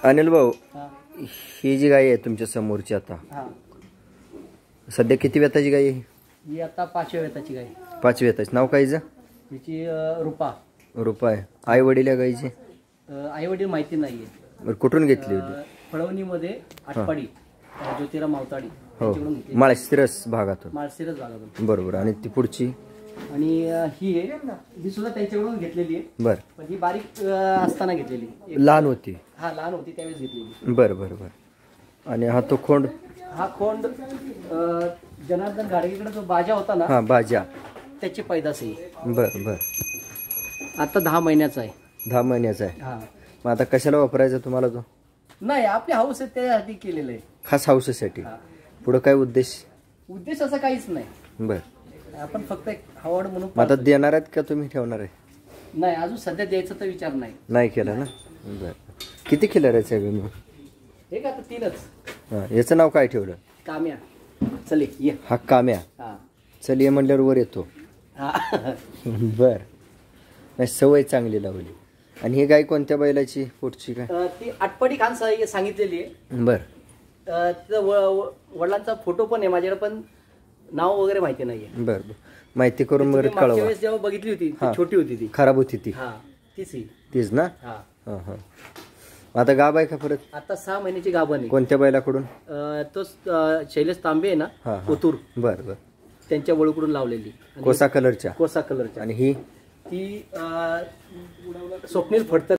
अनिल भाऊ, ही जी गाय आहे तुमच्या समोरची आता सध्या किती वेताची गाय आहे? ही आता 5व्या वेताची गाय. 5 वेताची. नाव काय हिचं? हिची रुपा. रुपा आहे. आई वडील या गायचे? आई वडील माहिती नाहीये. बरं, कुठून घेतली होती? फळवणीमध्ये आटपाडी ज्योतिराव मावताडी हो, माळशिरस भागातून. माळशिरस भागातून. बरोबर. आणि ती पुढची? आणि ही आहे, ही सुद्धा त्यांच्याकडून घेतलेली आहे. बर. पण ही बारीक असताना घेतलेली. लहान होती? हा, लहान होती त्यावेळेस घेतलेली. बरं बरं बरं. आणि हा तो खोंड? हा खोंड जनार्दन घाडगेकडे जो बाजा होता ना, हा बाजा, त्याची पैदास आहे. बरं बरं. आता 10 महिन्याचा आहे. 10 महिन्याचा आहे. हा. मग आता कशाला वापरायचा तुम्हाला तो? नाही, आपली हाऊस आहे त्यासाठी केलेलं आहे. खास हाऊससाठी. पुढे काय उद्देश? उद्देश असा काहीच नाही. बरं. आपण फक्त एक आवड म्हणून. आता देणार आहेत का तुम्ही ठेवणार आहे? नाही, अजून सध्या द्यायचा तर विचार नाही केला ना. बरं. किती खिलर आहे साहेब मग? हे का आता 3च. हां, याचं नाव काय ठेवलं? काम्या. चल ये. हा काम्या. हा, चल ये म्हणल्यावर वर येतो. हा. बर. नाही, सवय चांगली लावली. आणि ही गाय कोणत्या बैलाची पोटची काय? ती आटपाडी खान सांगितलेली आहे. बर. वडिलांचा फोटो पण आहे माझ्याकडे, पण नाव वगैरे माहिती नाहीये. बर बर. माहिती करून वगैरे कळवा. जेव्हा बघितली होती छोटी होती ती. खराब होती ती? हा, तीच तीच ना. हा हा हा. आता गाब आहे का परत? आता 6 महिन्याची गाभण आहे. कोणत्या बैलाकडून? तो शैलेश तांबे आहे ना, कोतूर. बर बर. त्यांच्या वळूकडून लावलेली. कोसा कलरच्या? कोसा कलरच्या. आणि ही? ती स्वप्नील फडतर